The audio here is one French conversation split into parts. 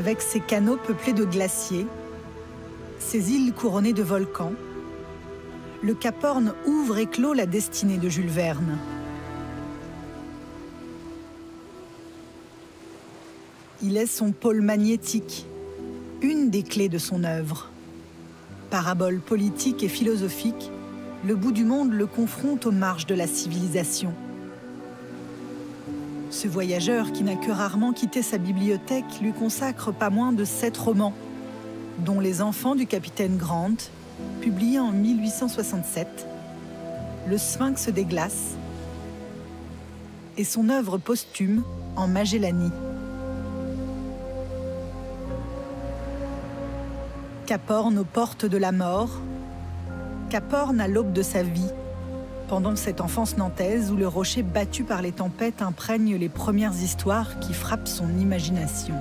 Avec ses canaux peuplés de glaciers, ses îles couronnées de volcans, le Cap Horn ouvre et clôt la destinée de Jules Verne. Il est son pôle magnétique, une des clés de son œuvre. Parabole politique et philosophique, le bout du monde le confronte aux marges de la civilisation. Ce voyageur, qui n'a que rarement quitté sa bibliothèque, lui consacre pas moins de 7 romans, dont Les Enfants du capitaine Grant, publié en 1867, Le Sphinx des glaces et son œuvre posthume en Magellanie. Cap Horn aux portes de la mort, Cap Horn à l'aube de sa vie, pendant cette enfance nantaise où le rocher battu par les tempêtes imprègne les premières histoires qui frappent son imagination.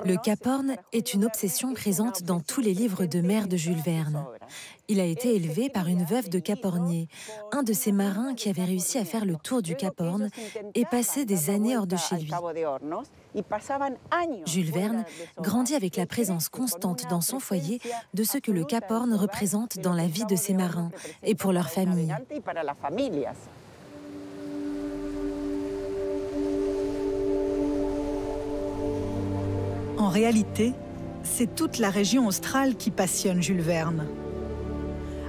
Le Cap Horn est une obsession présente dans tous les livres de mer de Jules Verne. Il a été élevé par une veuve de Cap-Hornier, un de ces marins qui avait réussi à faire le tour du Cap Horn et passer des années hors de chez lui. Jules Verne grandit avec la présence constante dans son foyer de ce que le Cap Horn représente dans la vie de ses marins et pour leur famille. En réalité, c'est toute la région australe qui passionne Jules Verne.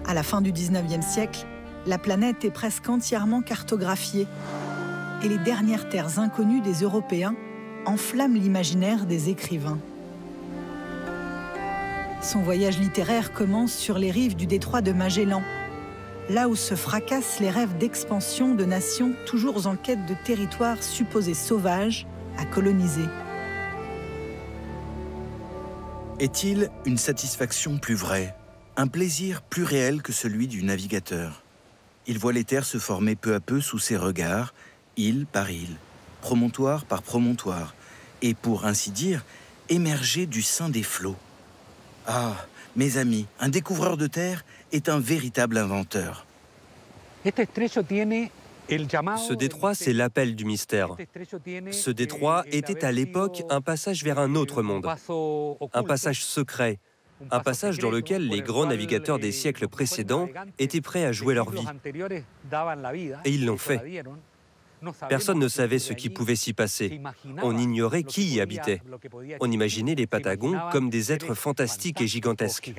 À la fin du XIXe siècle, la planète est presque entièrement cartographiée et les dernières terres inconnues des Européens enflamment l'imaginaire des écrivains. Son voyage littéraire commence sur les rives du détroit de Magellan, là où se fracassent les rêves d'expansion de nations toujours en quête de territoires supposés sauvages à coloniser. Est-il une satisfaction plus vraie, un plaisir plus réel que celui du navigateur? Il voit les terres se former peu à peu sous ses regards, île par île, promontoire par promontoire, et pour ainsi dire, émerger du sein des flots. Ah, mes amis, un découvreur de terre est un véritable inventeur. Ce détroit, c'est l'appel du mystère. Ce détroit était à l'époque un passage vers un autre monde, un passage secret, un passage dans lequel les grands navigateurs des siècles précédents étaient prêts à jouer leur vie. Et ils l'ont fait. Personne ne savait ce qui pouvait s'y passer. On ignorait qui y habitait. On imaginait les Patagons comme des êtres fantastiques et gigantesques.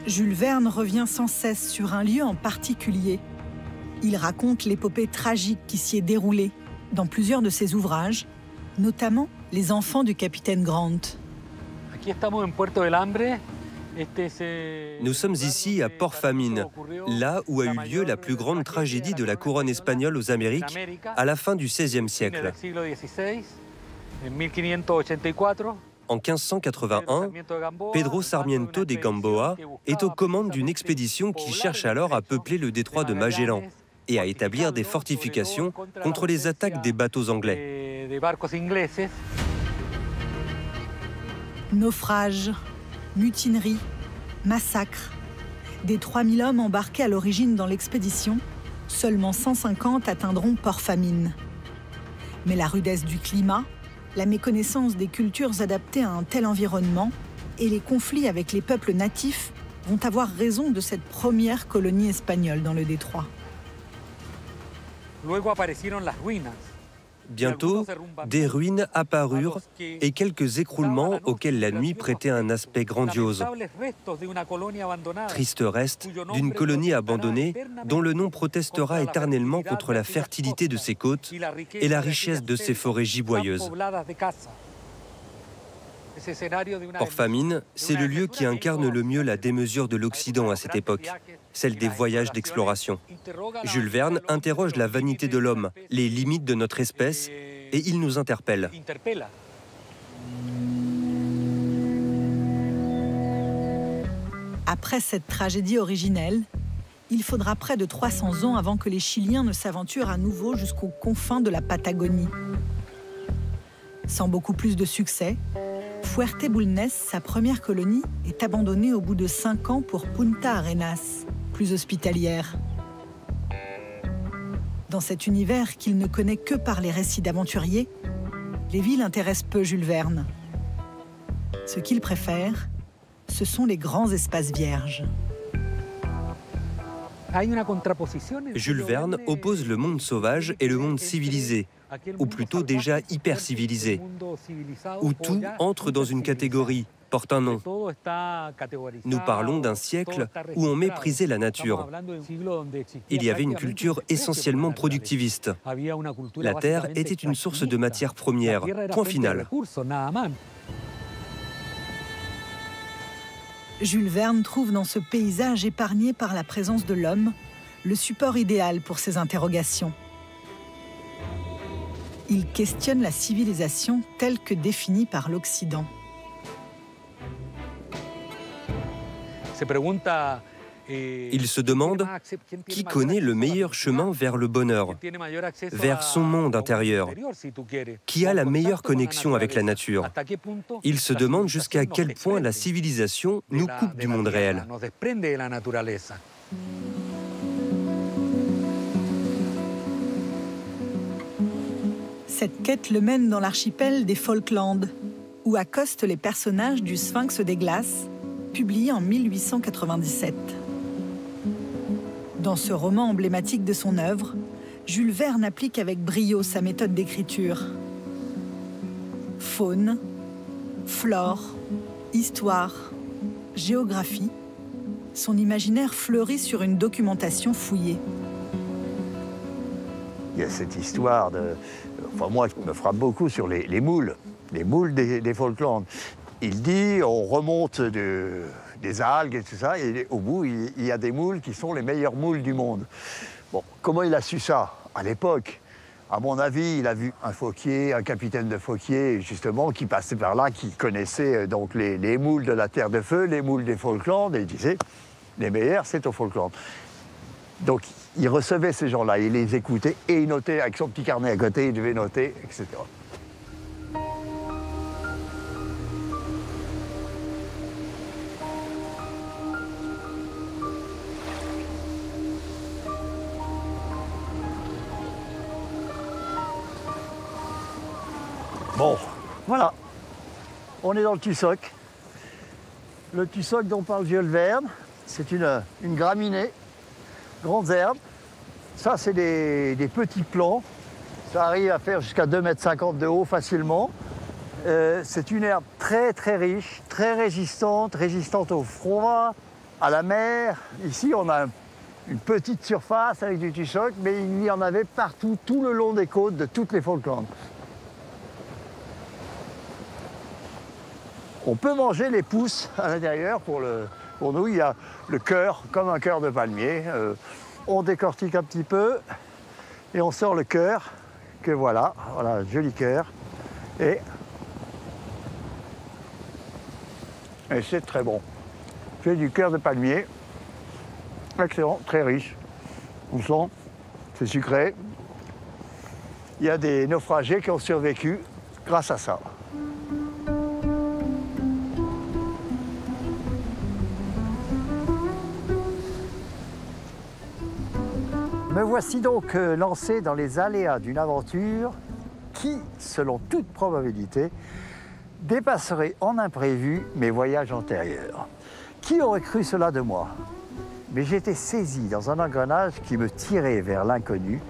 Jules Verne revient sans cesse sur un lieu en particulier. Il raconte l'épopée tragique qui s'y est déroulée dans plusieurs de ses ouvrages, notamment Les Enfants du capitaine Grant. Nous sommes ici à Port Famine, là où a eu lieu la plus grande tragédie de la couronne espagnole aux Amériques à la fin du XVIe siècle. En 1581, Pedro Sarmiento de Gamboa est aux commandes d'une expédition qui cherche alors à peupler le détroit de Magellan et à établir des fortifications contre les attaques des bateaux anglais. Naufrages, mutineries, massacres. Des 3000 hommes embarqués à l'origine dans l'expédition, seulement 150 atteindront Port Famine. Mais la rudesse du climat, la méconnaissance des cultures adaptées à un tel environnement et les conflits avec les peuples natifs vont avoir raison de cette première colonie espagnole dans le détroit. Bientôt, des ruines apparurent et quelques écroulements auxquels la nuit prêtait un aspect grandiose. Triste reste d'une colonie abandonnée dont le nom protestera éternellement contre la fertilité de ses côtes et la richesse de ses forêts giboyeuses. Port Famine, c'est le lieu qui incarne le mieux la démesure de l'Occident à cette époque, celle des voyages d'exploration. Jules Verne interroge la vanité de l'homme, les limites de notre espèce, et il nous interpelle. Après cette tragédie originelle, il faudra près de 300 ans avant que les Chiliens ne s'aventurent à nouveau jusqu'aux confins de la Patagonie. Sans beaucoup plus de succès, Fuerte Bulnes, sa première colonie, est abandonnée au bout de 5 ans pour Punta Arenas, plus hospitalière. Dans cet univers qu'il ne connaît que par les récits d'aventuriers, les villes intéressent peu Jules Verne. Ce qu'il préfère, ce sont les grands espaces vierges. Jules Verne oppose le monde sauvage et le monde civilisé, ou plutôt déjà hyper civilisé, où tout entre dans une catégorie, porte un nom. Nous parlons d'un siècle où on méprisait la nature. Il y avait une culture essentiellement productiviste. La terre était une source de matières premières, point final. Jules Verne trouve dans ce paysage épargné par la présence de l'homme le support idéal pour ses interrogations. Il questionne la civilisation telle que définie par l'Occident. Il se demande qui connaît le meilleur chemin vers le bonheur, vers son monde intérieur, qui a la meilleure connexion avec la nature. Il se demande jusqu'à quel point la civilisation nous coupe du monde réel. Cette quête le mène dans l'archipel des Falklands, où accostent les personnages du Sphinx des glaces, publié en 1897. Dans ce roman emblématique de son œuvre, Jules Verne applique avec brio sa méthode d'écriture. Faune, flore, histoire, géographie, son imaginaire fleurit sur une documentation fouillée. Il y a cette histoire de... Enfin, moi, qui me frappe beaucoup sur les moules des Falklands. Il dit, on remonte des algues et tout ça, et au bout, il y a des moules qui sont les meilleurs moules du monde. Bon, comment il a su ça? À l'époque, à mon avis, il a vu un Fauquier, un capitaine de Fauquier, justement, qui passait par là, qui connaissait donc les moules de la Terre de Feu, les moules des Falklands, et il disait, les meilleurs, c'est aux Falklands. Donc, il recevait ces gens-là, il les écoutait, et il notait avec son petit carnet à côté, il devait noter, etc. Bon, voilà, on est dans le tussoc. Le tussoc dont parle Jules Verne, c'est une graminée, grandes herbes. Ça, c'est des petits plants. Ça arrive à faire jusqu'à 2,50 m de haut facilement. C'est une herbe très très riche, très résistante au froid, à la mer. Ici, on a une petite surface avec du tussoc, mais il y en avait partout, tout le long des côtes de toutes les Falklands. On peut manger les pousses à l'intérieur. Pour nous, il y a le cœur, comme un cœur de palmier. On décortique un petit peu et on sort le cœur, que voilà, joli cœur. Et c'est très bon. C'est du cœur de palmier, excellent, très riche. On sent, c'est sucré. Il y a des naufragés qui ont survécu grâce à ça. Me voici donc lancé dans les aléas d'une aventure qui, selon toute probabilité, dépasserait en imprévu mes voyages antérieurs. Qui aurait cru cela de moi? Mais j'étais saisi dans un engrenage qui me tirait vers l'inconnu,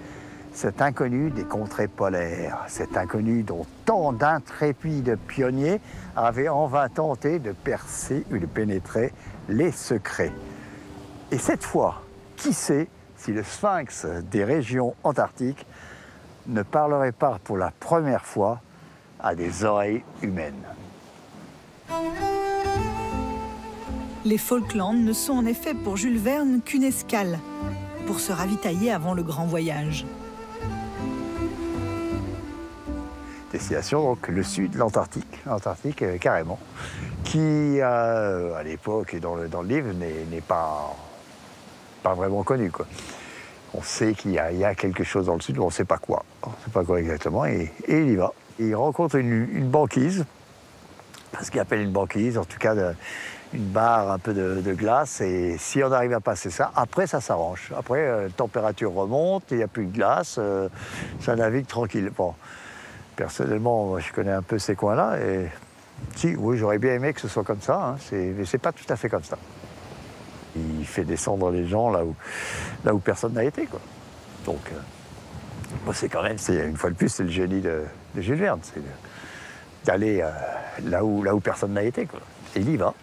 cet inconnu des contrées polaires, cet inconnu dont tant d'intrépides pionniers avaient en vain tenté de percer ou de pénétrer les secrets. Et cette fois, qui sait si le sphinx des régions antarctiques ne parlerait pas pour la première fois à des oreilles humaines. Les Falklands ne sont en effet pour Jules Verne qu'une escale, pour se ravitailler avant le grand voyage. Destination, donc le sud, l'Antarctique, carrément, qui à l'époque et dans le livre n'est pas vraiment connu, quoi. On sait qu'il y a quelque chose dans le sud, mais on ne sait pas quoi. On ne sait pas quoi exactement, et il y va. Il rencontre une banquise ce qu'il appelle une banquise, en tout cas une barre, un peu de glace. Et si on arrive à passer ça, après ça s'arrange. Après, la température remonte, il n'y a plus de glace, ça navigue tranquille. Bon, personnellement, moi, je connais un peu ces coins-là. Et si, oui, j'aurais bien aimé que ce soit comme ça, hein, mais c'est pas tout à fait comme ça. Il fait descendre les gens là où personne n'a été, quoi. Donc, bon, c'est quand même, une fois de plus, c'est le génie de Jules Verne, c'est d'aller là où personne n'a été, quoi. Et il y va.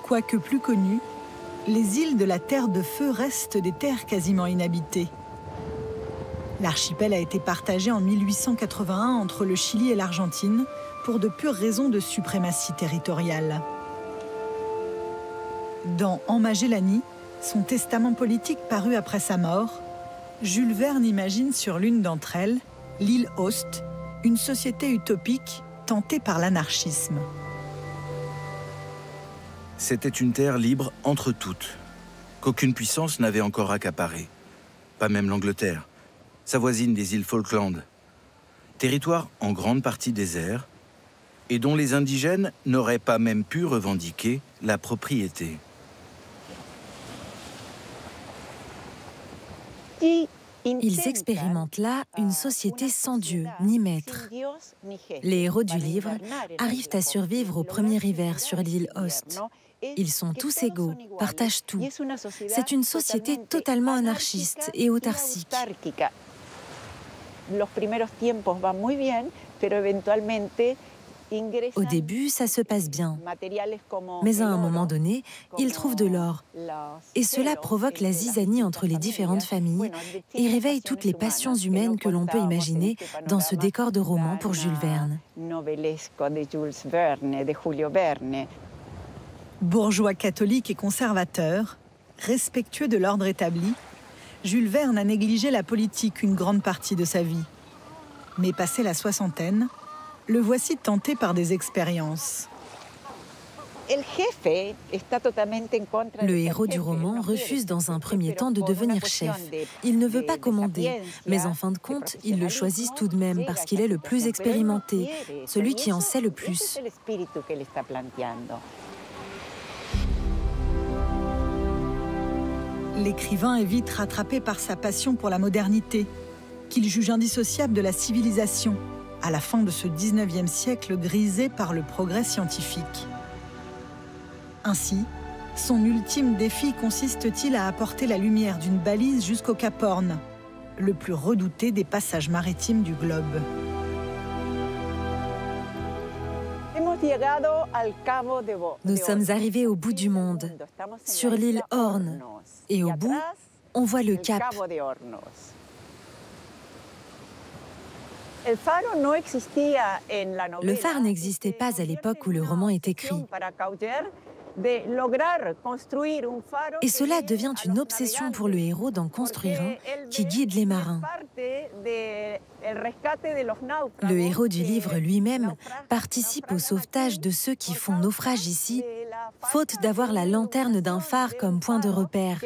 Quoique plus connues, les îles de la Terre de Feu restent des terres quasiment inhabitées. L'archipel a été partagé en 1881 entre le Chili et l'Argentine pour de pures raisons de suprématie territoriale. Dans En Magellanie, son testament politique paru après sa mort, Jules Verne imagine sur l'une d'entre elles, l'île Host, une société utopique tentée par l'anarchisme. C'était une terre libre entre toutes, qu'aucune puissance n'avait encore accaparée. Pas même l'Angleterre, sa voisine des îles Falkland. Territoire en grande partie désert, et dont les indigènes n'auraient pas même pu revendiquer la propriété. Ils expérimentent là une société sans Dieu ni maître. Les héros du livre arrivent à survivre au premier hiver sur l'île Host. Ils sont tous égaux, partagent tout. C'est une société totalement anarchiste et autarcique. Au début, ça se passe bien. Mais à un moment donné, ils trouvent de l'or. Et cela provoque la zizanie entre les différentes familles et réveille toutes les passions humaines que l'on peut imaginer dans ce décor de roman pour Jules Verne. Bourgeois catholique et conservateur, respectueux de l'ordre établi, Jules Verne a négligé la politique une grande partie de sa vie. Mais passé la soixantaine, le voici tenté par des expériences. Le héros du roman refuse dans un premier temps de devenir chef. Il ne veut pas commander, mais en fin de compte, ils le choisissent tout de même parce qu'il est le plus expérimenté, celui qui en sait le plus. L'écrivain est vite rattrapé par sa passion pour la modernité, qu'il juge indissociable de la civilisation, à la fin de ce 19e siècle grisé par le progrès scientifique. Ainsi, son ultime défi consiste-t-il à apporter la lumière d'une balise jusqu'au Cap Horn, le plus redouté des passages maritimes du globe. Nous sommes arrivés au bout du monde, sur l'île Horn, et au bout, on voit le cap. Le phare n'existait pas à l'époque où le roman est écrit. Et cela devient une obsession pour le héros d'en construire un qui guide les marins. Le héros du livre lui-même participe au sauvetage de ceux qui font naufrage ici, faute d'avoir la lanterne d'un phare comme point de repère.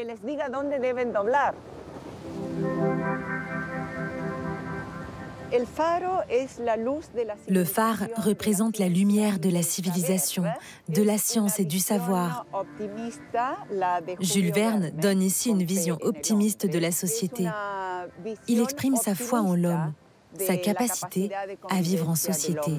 Le phare représente la lumière de la civilisation, de la science et du savoir. Jules Verne donne ici une vision optimiste de la société. Il exprime sa foi en l'homme, sa capacité à vivre en société.